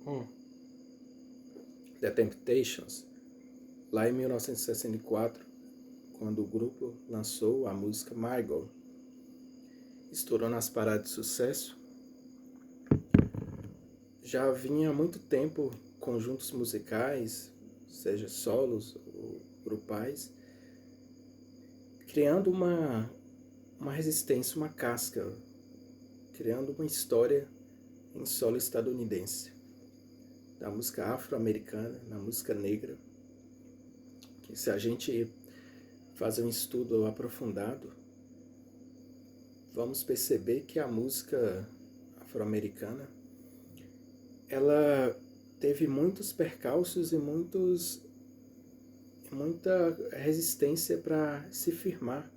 Hum. The Temptations, lá em 1964, quando o grupo lançou a música My Girl. Estourou nas paradas de sucesso. Já vinha há muito tempo conjuntos musicais, seja solos ou grupais, criando uma resistência, uma casca, criando uma história em solo estadunidense, da música afro-americana, na música negra, que se a gente fazer um estudo aprofundado, vamos perceber que a música afro-americana, ela teve muitos percalços e muita resistência para se firmar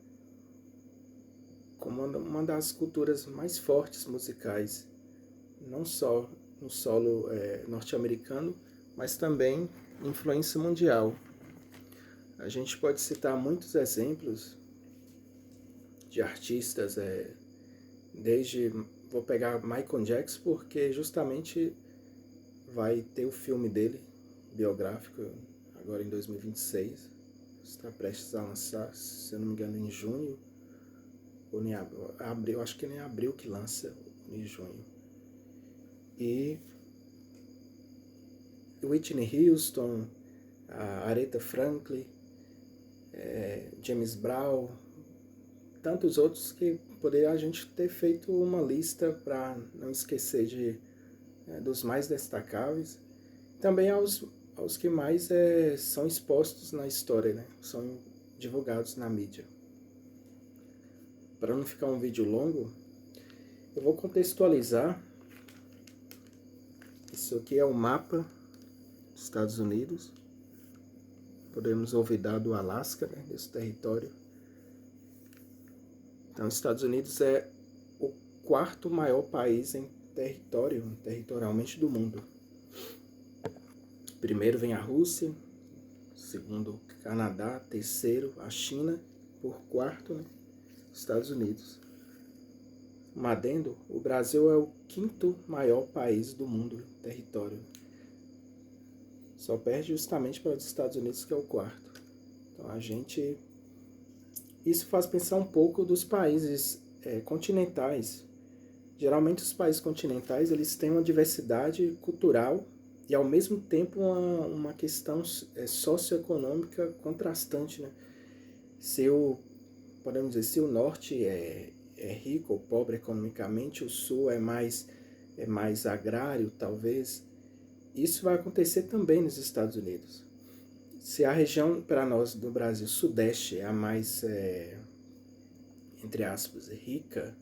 como uma das culturas mais fortes musicais, não só no solo norte-americano, mas também influência mundial. A gente pode citar muitos exemplos de artistas, desde, vou pegar Michael Jackson, porque justamente vai ter o filme dele, biográfico, agora em 2026, está prestes a lançar, se eu não me engano, em junho, ou em abril, acho que nem abril que lança, em junho. E Whitney Houston, a Aretha Franklin, James Brown, tantos outros que poderia a gente ter feito uma lista para não esquecer dos mais destacáveis. Também aos que mais são expostos na história, né? São divulgados na mídia. Para não ficar um vídeo longo, eu vou contextualizar. Isso aqui é o mapa dos Estados Unidos. Podemos olvidar do Alasca, né, desse território. Então, os Estados Unidos é o quarto maior país em territorialmente do mundo. Primeiro vem a Rússia, segundo o Canadá, terceiro a China, por quarto, né, Estados Unidos. Um adendo, o Brasil é o quinto maior país do mundo em território. Só perde justamente para os Estados Unidos, que é o quarto. Então isso faz pensar um pouco dos países continentais. Geralmente os países continentais eles têm uma diversidade cultural e ao mesmo tempo uma questão socioeconômica contrastante, né? Podemos dizer, se o norte é rico ou pobre economicamente, o sul é mais agrário, talvez. Isso vai acontecer também nos Estados Unidos. Se a região, para nós do Brasil, sudeste é a mais, entre aspas, rica,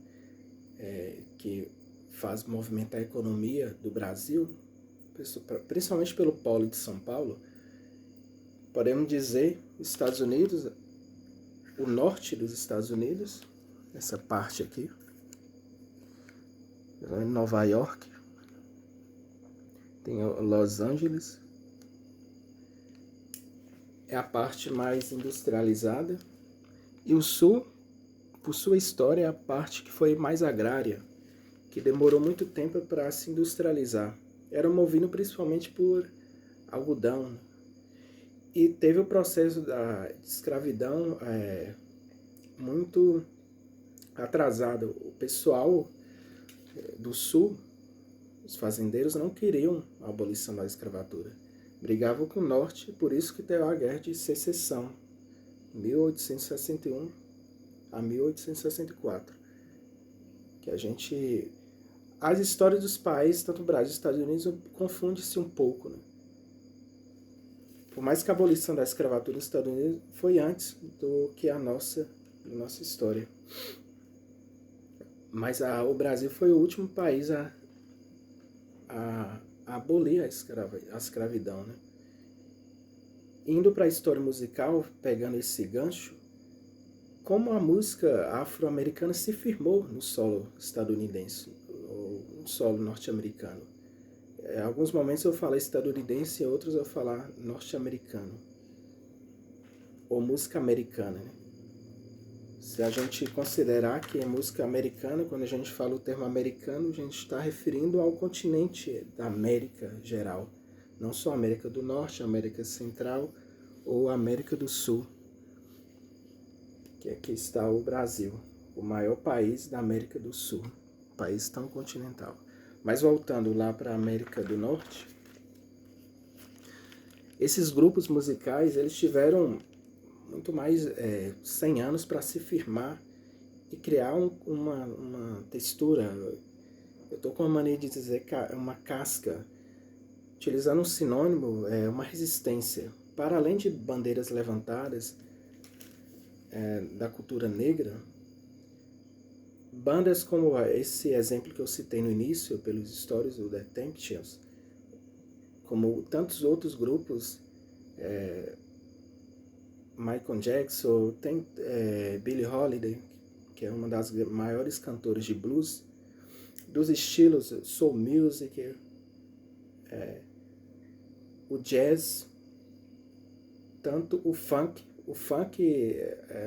que faz movimentar a economia do Brasil, principalmente pelo polo de São Paulo, podemos dizer Estados Unidos, o norte dos Estados Unidos, essa parte aqui, Nova York, tem Los Angeles, é a parte mais industrializada, e o sul, por sua história, é a parte que foi mais agrária, que demorou muito tempo para se industrializar. Era movido principalmente por algodão. E teve o processo da escravidão muito atrasado. O pessoal do sul, os fazendeiros, não queriam a abolição da escravatura. Brigavam com o norte, por isso que teve a Guerra de Secessão, 1861 a 1864. Que as histórias dos países, tanto o Brasil e os Estados Unidos, confunde-se um pouco, né? Por mais que a abolição da escravatura nos Estados Unidos foi antes do que a nossa história. Mas o Brasil foi o último país a abolir a escravidão, né? Indo para a história musical, pegando esse gancho, como a música afro-americana se firmou no solo estadunidense, ou no solo norte-americano. Em alguns momentos eu falo estadunidense, em outros eu falar norte-americano, ou música americana, né? Se a gente considerar que é música americana, quando a gente fala o termo americano, a gente está referindo ao continente da América geral. Não só América do Norte, América Central ou América do Sul, que aqui está o Brasil, o maior país da América do Sul, um país tão continental. Mas voltando lá para a América do Norte, esses grupos musicais, eles tiveram muito mais 100 anos para se firmar e criar uma textura. Eu estou com a mania de dizer uma casca, utilizando um sinônimo, uma resistência. Para além de bandeiras levantadas da cultura negra, bandas como esse exemplo que eu citei no início, pelos stories do The Temptations, como tantos outros grupos, Michael Jackson, tem Billie Holiday, que é uma das maiores cantoras de blues, dos estilos soul music, o jazz, tanto o funk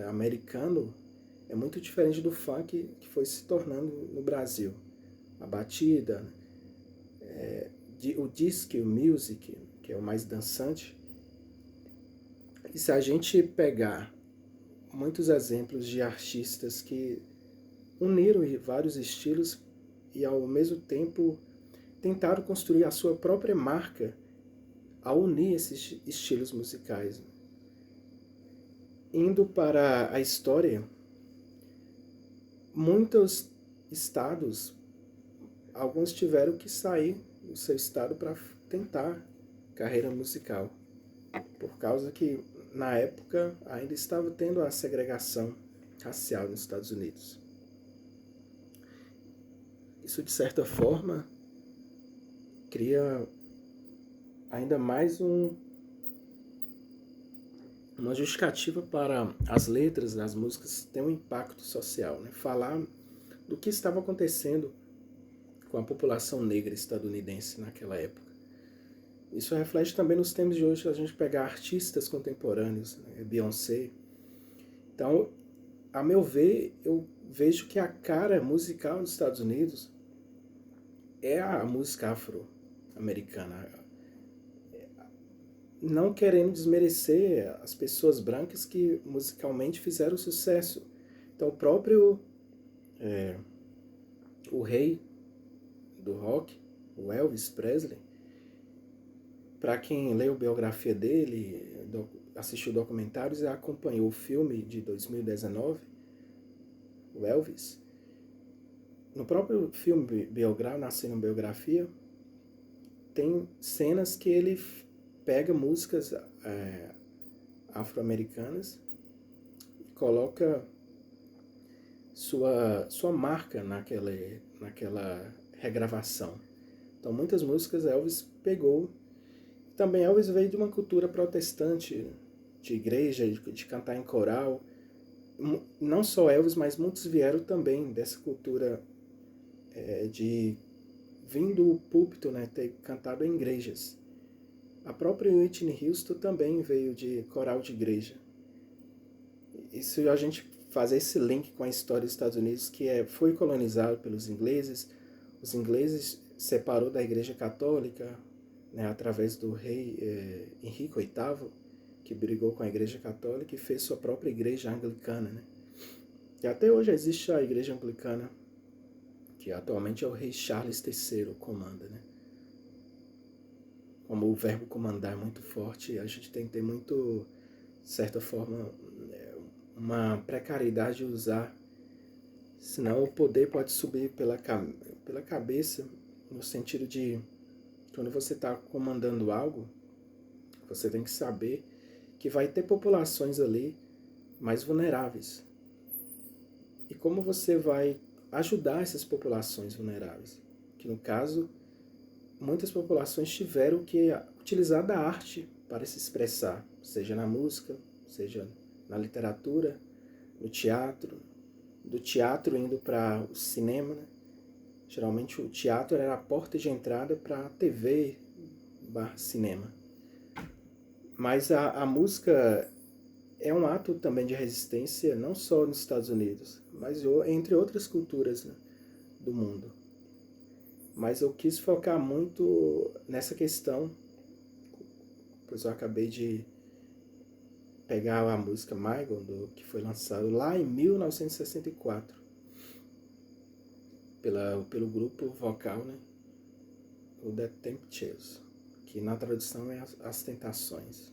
americano é muito diferente do funk que foi se tornando no Brasil. A batida, o disco music, que é o mais dançante. E se a gente pegar muitos exemplos de artistas que uniram vários estilos e ao mesmo tempo tentaram construir a sua própria marca ao unir esses estilos musicais. Indo para a história, muitos estados, alguns tiveram que sair do seu estado para tentar carreira musical, por causa que na época ainda estava tendo a segregação racial nos Estados Unidos. Isso, de certa forma, cria ainda mais uma justificativa para as letras das músicas ter um impacto social, né? Falar do que estava acontecendo com a população negra estadunidense naquela época. Isso reflete também nos tempos de hoje, se a gente pegar artistas contemporâneos, né? Beyoncé. Então, a meu ver, eu vejo que a cara musical dos Estados Unidos é a música afro-americana. Não querendo desmerecer as pessoas brancas que musicalmente fizeram sucesso. Então, o próprio o rei do rock, o Elvis Presley, para quem leu a biografia dele, assistiu documentários e acompanhou o filme de 2019, o Elvis, no próprio filme biográfico, Nascendo Biografia, tem cenas que ele pega músicas afro-americanas e coloca sua marca naquela regravação. Então, muitas músicas Elvis pegou. Também Elvis veio de uma cultura protestante, de igreja, de cantar em coral. Não só Elvis, mas muitos vieram também dessa cultura de vir do púlpito, né, ter cantado em igrejas. A própria Whitney Houston também veio de coral de igreja. Isso a gente fazer esse link com a história dos Estados Unidos, que foi colonizado pelos ingleses. Os ingleses separou da Igreja Católica, né, através do rei Henrique VIII, que brigou com a Igreja Católica e fez sua própria igreja anglicana. Né? E até hoje existe a Igreja Anglicana, que atualmente é o rei Charles III comanda. Né? Como o verbo comandar é muito forte, a gente tem que ter muito, de certa forma, uma precariedade de usar, senão o poder pode subir pela cabeça, no sentido de, quando você está comandando algo, você tem que saber que vai ter populações ali mais vulneráveis. E como você vai ajudar essas populações vulneráveis? Que no caso, muitas populações tiveram que utilizar da arte para se expressar, seja na música, seja na literatura, no teatro, do teatro indo para o cinema. Né? Geralmente o teatro era a porta de entrada para a TV / cinema. Mas a música é um ato também de resistência, não só nos Estados Unidos, mas entre outras culturas, né, do mundo. Mas eu quis focar muito nessa questão, pois eu acabei de pegar a música Michael, que foi lançado lá em 1964, pelo grupo vocal, né, o The Temptations, que na tradução é As Tentações.